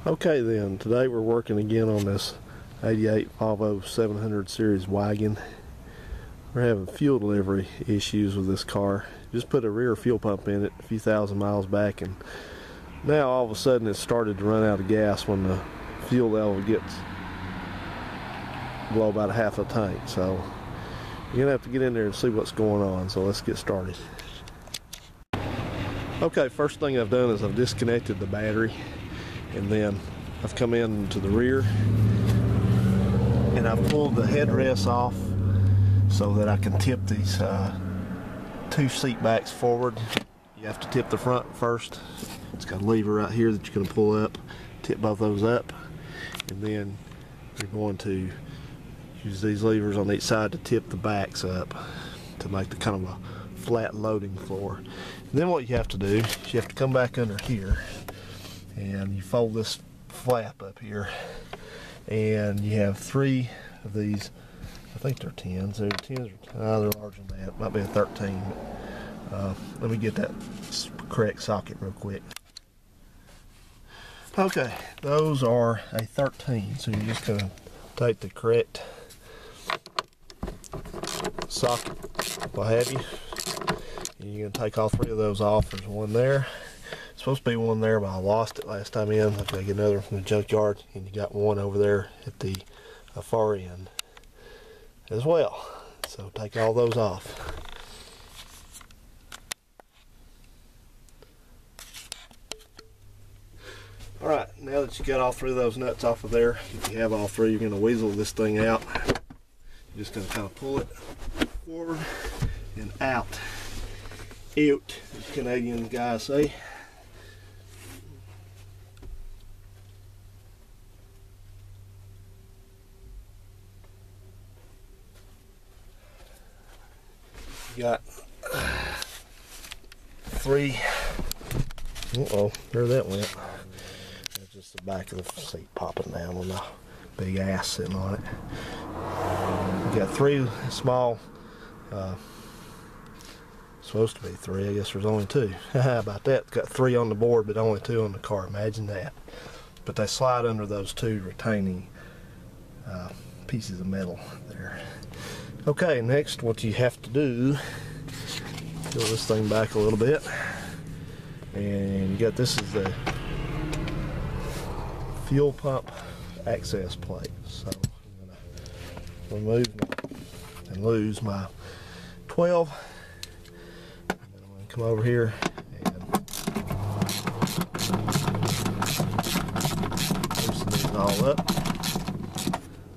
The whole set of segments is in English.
Okay then, today we're working again on this 88 Volvo 700 series wagon. We're having fuel delivery issues with this car. Just put a rear fuel pump in it a few thousand miles back, and now all of a sudden it started to run out of gas when the fuel level gets below about a half a tank. So you're gonna have to get in there and see what's going on. So let's get started. Okay, first thing I've done is I've disconnected the battery, and then I've come in to the rear and I've pulled the headrests off so that I can tip these two seat backs forward. You have to tip the front first. It's got a lever right here that you're going to pull up, tip both those up, and then you're going to use these levers on each side to tip the backs up to make the kind of a flat loading floor. And then what you have to do is you have to come back under here and you fold this flap up here, and you have three of these. I think they're 10s. They're 10s. They're larger than that. Might be a 13. But, let me get that correct socket real quick. Okay, those are a 13. So you're just going to take the correct socket, what have you, and you're going to take all three of those off. There's one there. Supposed to be one there, but I lost it last time in. I've got to get another from the junkyard, and you got one over there at the far end as well. So take all those off. Alright, now that you got all three of those nuts off of there, if you have all three, you're going to weasel this thing out. You're just going to kind of pull it forward and out. Out, as Canadian guys say. You got three. Uh-oh, there that went. That's just the back of the seat popping down on the big ass sitting on it. You got three small, supposed to be three, I guess there's only two. How about that? Got three on the board but only two on the car, imagine that. But they slide under those two retaining pieces of metal there. Okay, next what you have to do, peel this thing back a little bit, and you got, this is the fuel pump access plate. So I'm going to remove and lose my 12, and then I'm going to come over here and loosen these all up,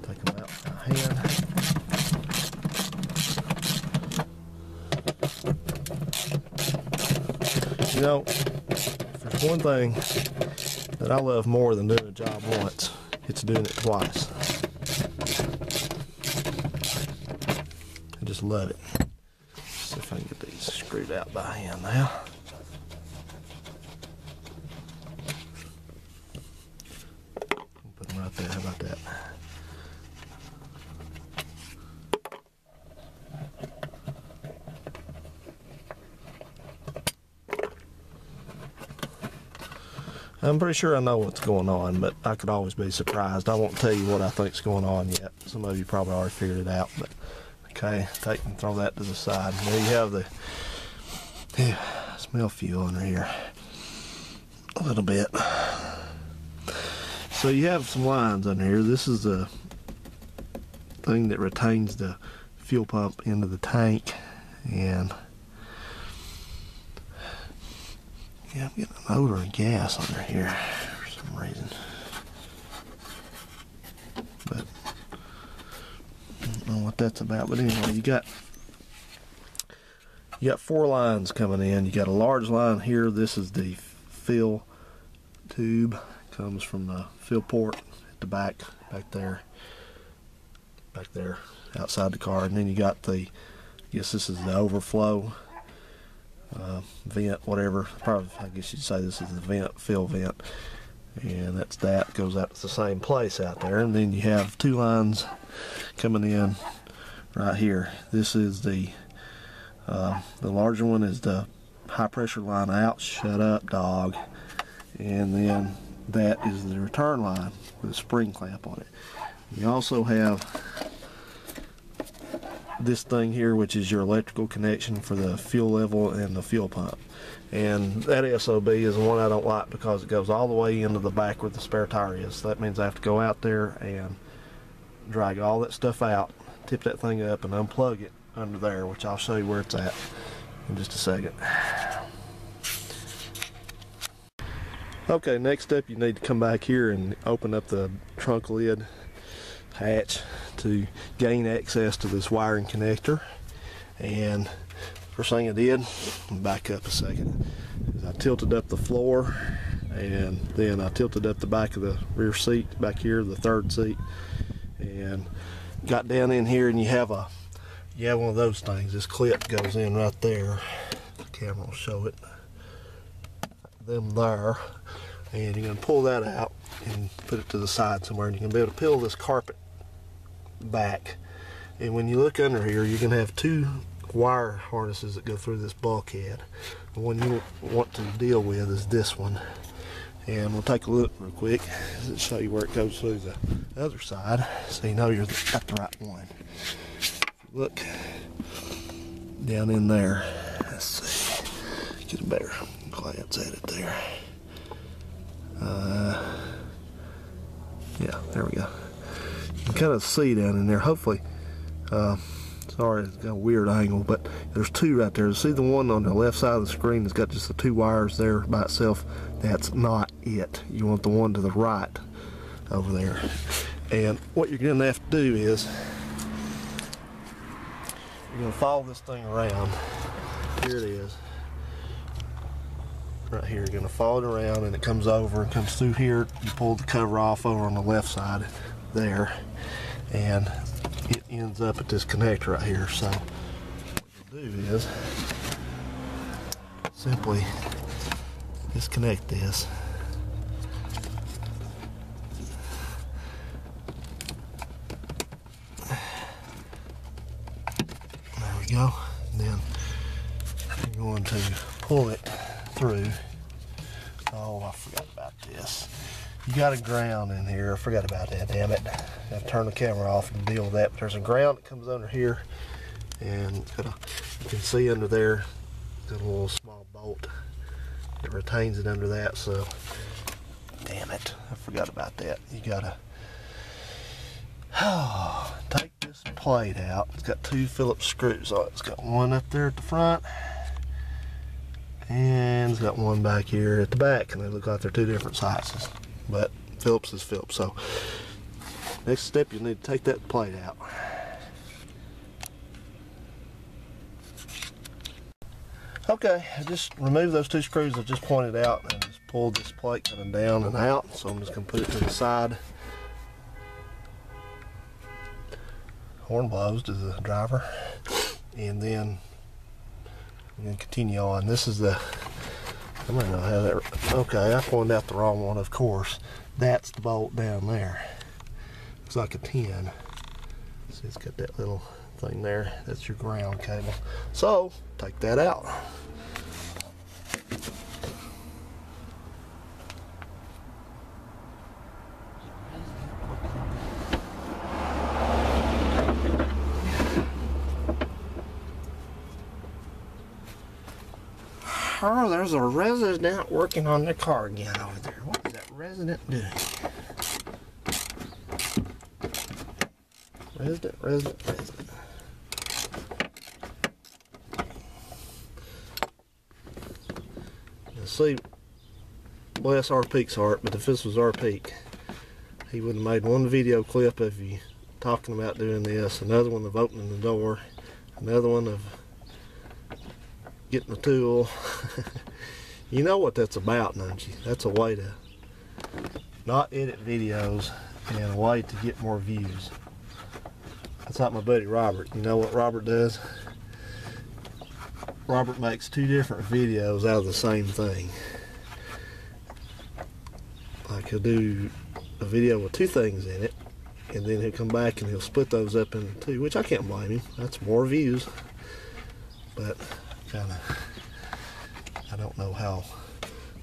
take them out with my hand. You know, if there's one thing that I love more than doing a job once, it's doing it twice. I just love it. Let's see if I can get these screwed out by hand now. Put them right there. How about that? I'm pretty sure I know what's going on, but I could always be surprised. I won't tell you what I think's going on yet. Some of you probably already figured it out, but okay, take and throw that to the side. There you have the, yeah, smell fuel under here a little bit. So you have some lines under here. This is the thing that retains the fuel pump into the tank, and yeah, I'm getting an odor of gas under here for some reason. But I don't know what that's about. But anyway, you got four lines coming in. You got a large line here. This is the fill tube. Comes from the fill port at the back there, outside the car. And then you got the, I guess this is the overflow vent, whatever. Probably, I guess you'd say this is the vent, fill vent, and that goes out to the same place out there. And then you have two lines coming in right here. This is the larger one is the high pressure line out. Shut up, dog. And then that is the return line with a spring clamp on it. You also have this thing here, which is your electrical connection for the fuel level and the fuel pump. And that SOB is the one I don't like because it goes all the way into the back where the spare tire is. So that means I have to go out there and drag all that stuff out, tip that thing up, and unplug it under there, which I'll show you where it's at in just a second. Okay, next step, you need to come back here and open up the trunk lid hatch to gain access to this wiring connector. And first thing I did, back up a second, is I tilted up the floor, and then I tilted up the back of the rear seat back here, the third seat, and got down in here, and you have one of those things. This clip goes in right there. The camera will show it. Them there, and you're going to pull that out and put it to the side somewhere, and you're going to be able to peel this carpet back. And when you look under here, you're going to have two wire harnesses that go through this bulkhead. The one you want to deal with is this one, and we'll take a look real quick to show you where it goes through the other side, so you know you're at the right one. Look down in there. Let's see, get a better glance at it there. Yeah, there we go. You can kind of see down in there. Hopefully, sorry, it's got a weird angle, but there's two right there. See the one on the left side of the screen that's got just the two wires there by itself? That's not it. You want the one to the right over there. And what you're going to have to do is you're going to follow this thing around. Here it is. Right here, you're going to follow it around, and it comes over and comes through here. You pull the cover off over on the left side there, and it ends up at this connector right here. So what you'll do is simply disconnect this. There we go. And then you're going to pull it through. Oh, I forgot about this. You got a ground in here. I forgot about that, damn it. I have to turn the camera off and deal with that. But there's a ground that comes under here, and you can see under there, got a little small bolt that retains it under that. So, damn it, I forgot about that. You gotta take this plate out. It's got two Phillips screws on it. It's got one up there at the front, and it's got one back here at the back, and they look like they're two different sizes, but Phillips is Phillips. So next step, you need to take that plate out. Okay, I just removed those two screws I just pointed out, and just pulled this plate kind of down and out. So I'm just going to put it to the side. Horn blows to the driver, and then I'm going to continue on. This is the, I might not have that. Okay, I pointed out the wrong one, of course. That's the bolt down there. Looks like a 10. See, it's got that little thing there. That's your ground cable. So, take that out. Oh, there's a resident working on their car again over there. What is that resident doing? Resident. Now see, bless our Peak's heart, but if this was our Peak, he would have made one video clip of you talking about doing this, another one of opening the door, another one of getting a tool. You know what that's about, don't you? That's a way to not edit videos and a way to get more views. That's like my buddy Robert. You know what Robert does? Robert makes two different videos out of the same thing. Like he'll do a video with two things in it, and then he'll come back and he'll split those up into two, which I can't blame him. That's more views. But I don't know how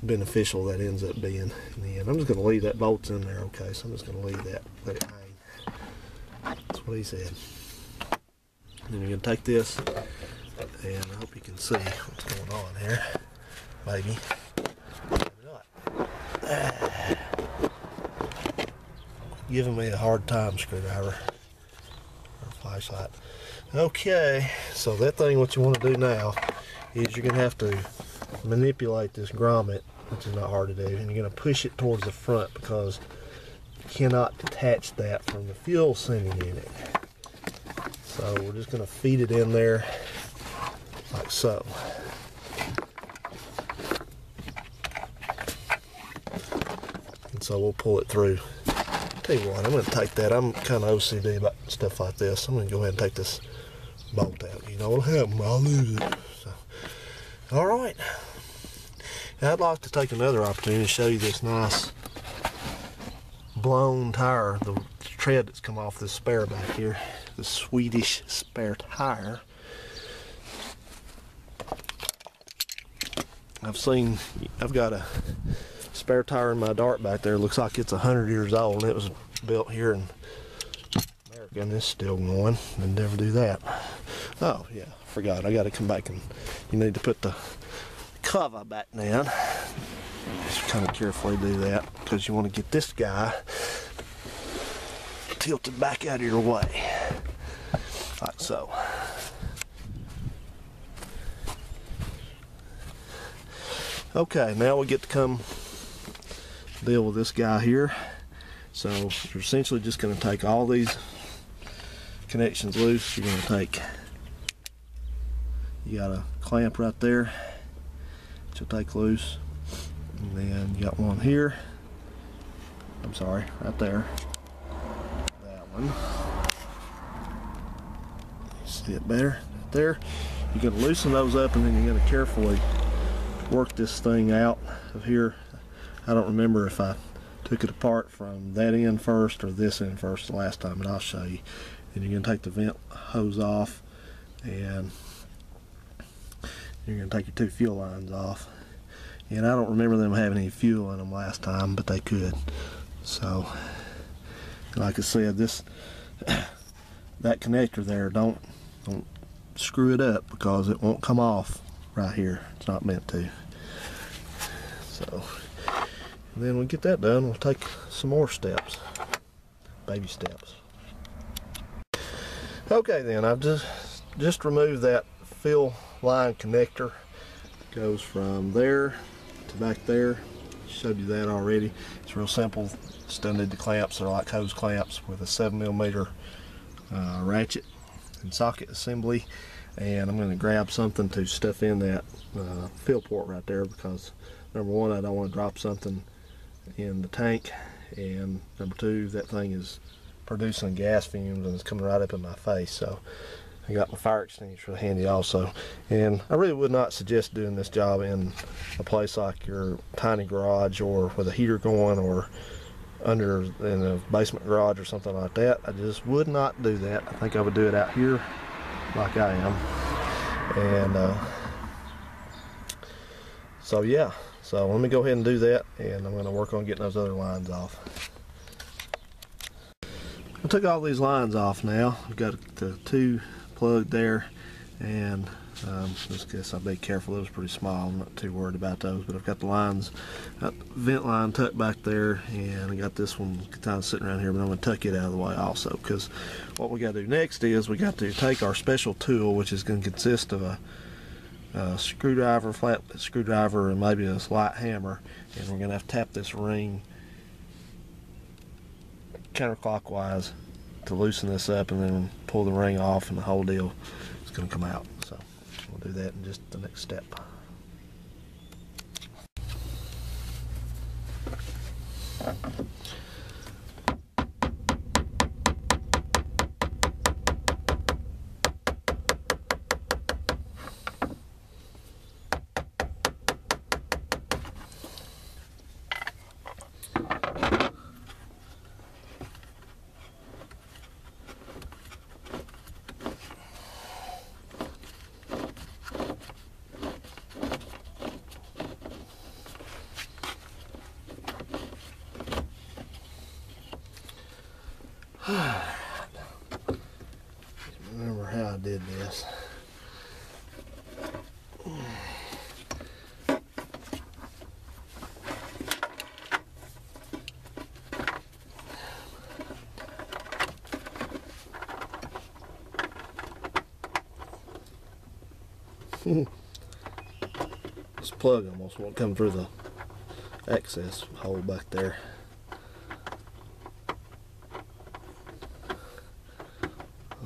beneficial that ends up being in the end. I'm just going to leave that bolts in there, okay? So I'm just going to leave that, let it hang. That's what he said. Then you're going to take this, and I hope you can see what's going on here. Maybe. Maybe not. Giving me a hard time, screwdriver or flashlight. Okay, so that thing, what you want to do now is you're going to have to manipulate this grommet, which is not hard to do, and you're going to push it towards the front because you cannot detach that from the fuel sending unit. So we're just going to feed it in there like so. And so we'll pull it through. Tell you what, I'm going to take that. I'm kind of OCD about stuff like this. I'm going to go ahead and take this bolt out. You know what'll happen? I'll lose it. So, all right. Now, I'd like to take another opportunity to show you this nice blown tire, the tread that's come off this spare back here, the Swedish spare tire. I've got a spare tire in my dart back there. Looks like it's 100 years old, and it was built here in America, and it's still going. I'd never do that. Oh yeah, forgot. I got to come back, and you need to put the cover back down. Just kind of carefully do that because you want to get this guy tilted back out of your way, like so. Okay, now we get to come deal with this guy here. So you're essentially just going to take all these connections loose. You're going to take, you got a clamp right there that you'll take loose, and then you got one here. I'm sorry, right there. That one. See it better? Right there. You're going to loosen those up, and then you're going to carefully work this thing out of here. I don't remember if I took it apart from that end first or this end first the last time, but I'll show you. And you're going to take the vent hose off, and you're going to take your two fuel lines off. And I don't remember them having any fuel in them last time, but they could. So, like I said, that connector there, don't screw it up because it won't come off right here. It's not meant to. So, and then we get that done, we'll take some more steps, baby steps. Okay, then I've just removed that fill line connector. It goes from there to back there. Showed you that already. It's real simple. Still need the clamps. They're like hose clamps with a 7mm ratchet and socket assembly. And I'm going to grab something to stuff in that fill port right there because number one, I don't want to drop something in the tank, and number two, that thing is producing gas fumes and it's coming right up in my face. So I got my fire extinguisher handy also. And I really would not suggest doing this job in a place like your tiny garage or with a heater going or under in a basement garage or something like that. I just would not do that. I think I would do it out here like I am. And so yeah, so let me go ahead and do that, and I'm going to work on getting those other lines off. I took all these lines off now. I've got the two plugged there, and just guess I'll be careful. Those are pretty small. I'm not too worried about those, but I've got the lines, got the vent line tucked back there, and I got this one kind of sitting around here, but I'm going to tuck it out of the way also, because what we got to do next is we got to take our special tool, which is going to consist of a screwdriver, flat screwdriver, and maybe a light hammer, and we're going to have to tap this ring counterclockwise to loosen this up, and then pull the ring off, and the whole deal is going to come out. So we'll do that in just the next step. Remember how I did this. This plug almost won't come through the access hole back there.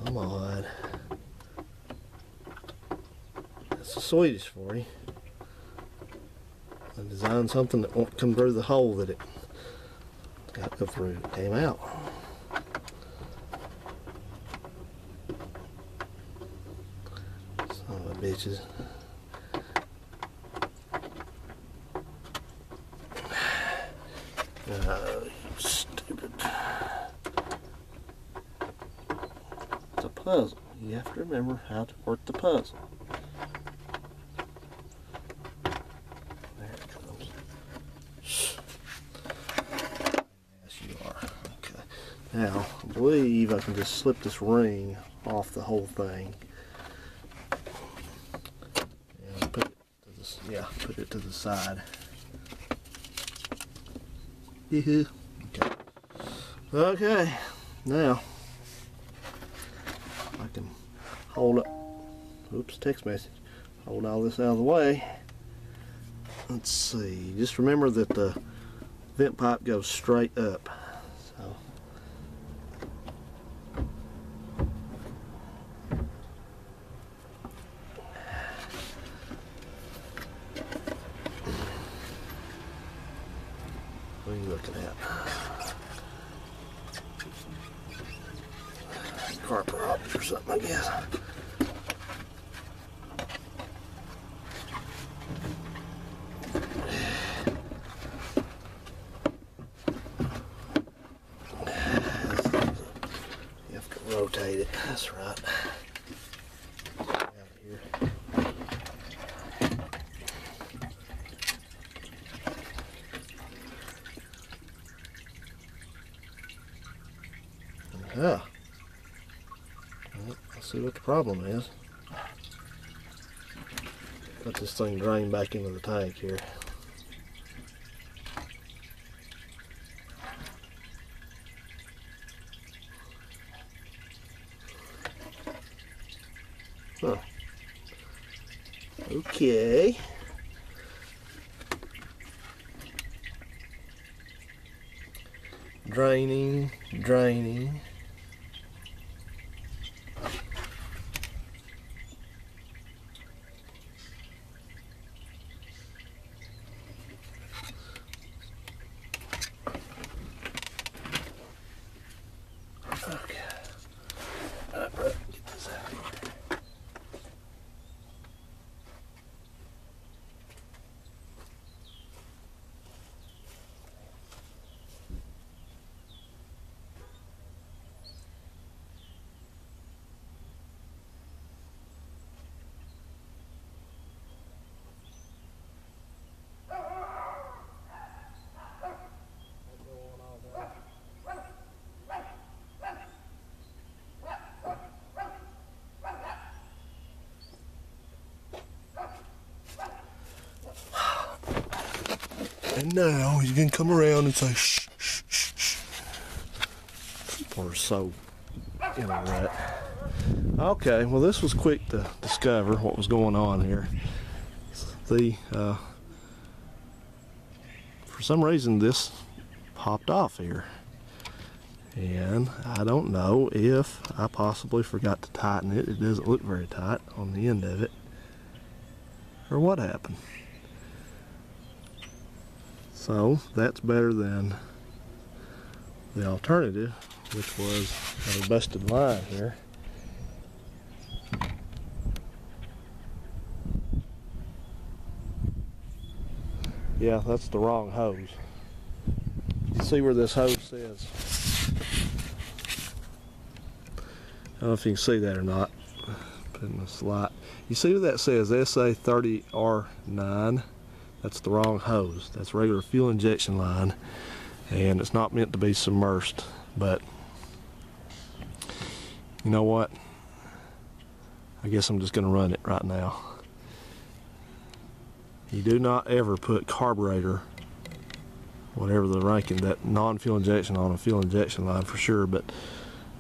Come on. That's the Swedish for you. I designed something that won't come through the hole that it got to go through. It came out. Son of a bitches. Oh, you stupid. It's a puzzle. You have to remember how to work the puzzle. There it comes. Yes, you are. Okay. Now, I believe I can just slip this ring off the whole thing. And put it to the, yeah, put it to the side. Okay. Okay, now I can hold up, oops, text message, hold all this out of the way. Let's see, just remember that the vent pipe goes straight up. So what are you looking at? Carpet optic or something, I guess. You have to rotate it. That's right. Out here. Yeah. Well, let's see what the problem is. Let this thing drain back into the tank here. Huh. Okay. Draining. Okay. Alright, get this out of here. And now he's gonna come around and say shh, shh, shh, shh. People are so in a rut. Okay, well this was quick to discover what was going on here. For some reason this popped off here. And I don't know if I possibly forgot to tighten it. It doesn't look very tight on the end of it. Or what happened. So that's better than the alternative, which was a busted line here. Yeah, that's the wrong hose. You see where this hose says? I don't know if you can see that or not. Put in this light. You see what that says? SA30R9. That's the wrong hose. That's regular fuel injection line, and it's not meant to be submersed. But You know what? I guess I'm just going to run it right now. You do not ever put carburetor, whatever the ranking, that non-fuel injection on a fuel injection line for sure, but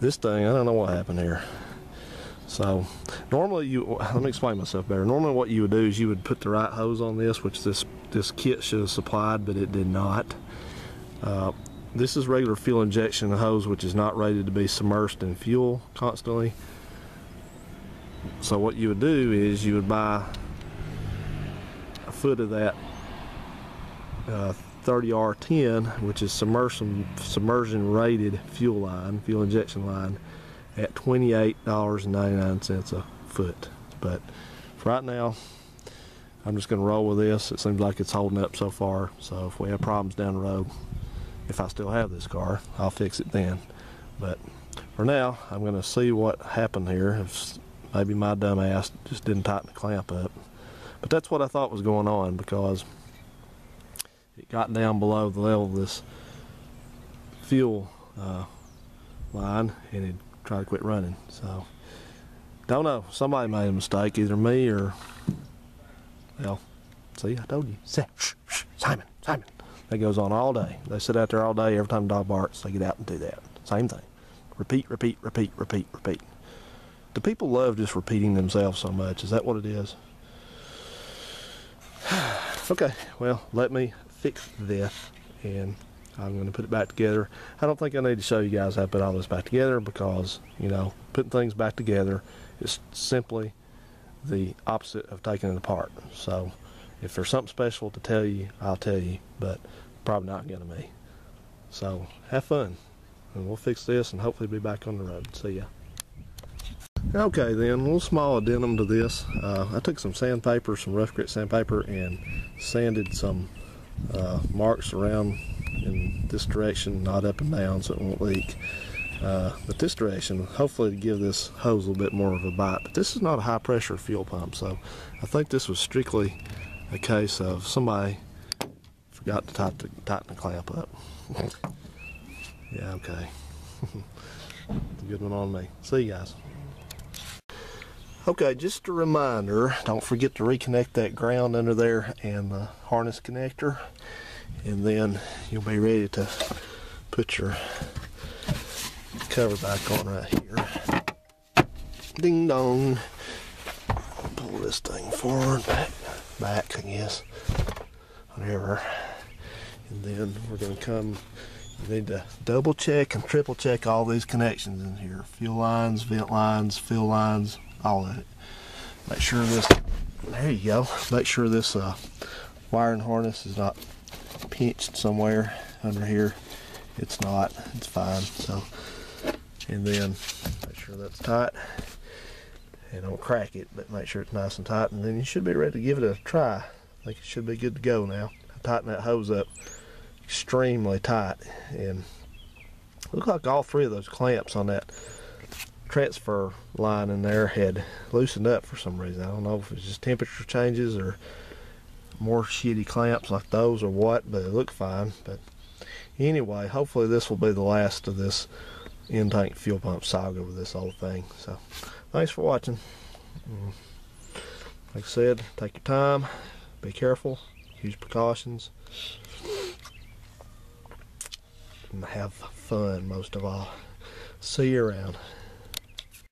this thing, I don't know what happened here. So normally let me explain myself better. Normally what you would do is you would put the right hose on this, which this kit should have supplied, but it did not. This is regular fuel injection hose, which is not rated to be submerged in fuel constantly. So what you would do is you would buy a foot of that 30R10, which is submersion rated fuel injection line, at $28.99 a foot. But for right now, I'm just going to roll with this. It seems like it's holding up so far, so if we have problems down the road, if I still have this car, I'll fix it then. But for now, I'm going to see what happened here. If maybe my dumb ass just didn't tighten the clamp up. But that's what I thought was going on, because it got down below the level of this fuel line, and it tried to quit running. So don't know, somebody made a mistake, either me or, well, see, I told you. Simon. That goes on all day. They sit out there all day. Every time the dog barks, they get out and do that. Same thing. Repeat. Do people love just repeating themselves so much? Is that what it is? Okay, well, let me fix this, and I'm going to put it back together. I don't think I need to show you guys how to put all this back together, because, you know, putting things back together is simply the opposite of taking it apart. So if there's something special to tell you, I'll tell you, but probably not going to be. So have fun, and we'll fix this and hopefully be back on the road. See ya. Okay then, a little small addendum to this. I took some sandpaper, some rough grit sandpaper, and sanded some marks around in this direction, not up and down, so it won't leak. But this direction, hopefully to give this hose a little bit more of a bite. But this is not a high pressure fuel pump, so I think this was strictly a case of somebody forgot to tighten the clamp up. Yeah, okay. It's a good one on me. See you guys. Okay, just a reminder, don't forget to reconnect that ground under there and the harness connector, and then you'll be ready to put your cover back on right here. Ding dong. Pull this thing forward, back, I guess, whatever. And then we're going to come, you need to double check and triple check all these connections in here. Fuel lines, vent lines, fill lines, all of it. Make sure this, there you go, make sure this wiring harness is not pinched somewhere under here. It's not, it's fine. So, and then make sure that's tight, and don't crack it, but make sure it's nice and tight, and then you should be ready to give it a try. I think it should be good to go now. Tighten that hose up extremely tight, and look like all three of those clamps on that transfer line in there had loosened up for some reason. I don't know if it's just temperature changes or more shitty clamps like those or what, but it looked fine. But anyway, hopefully this will be the last of this in-tank fuel pump saga with this whole thing. So thanks for watching. Like I said, take your time, be careful, use precautions, and have fun most of all. See you around.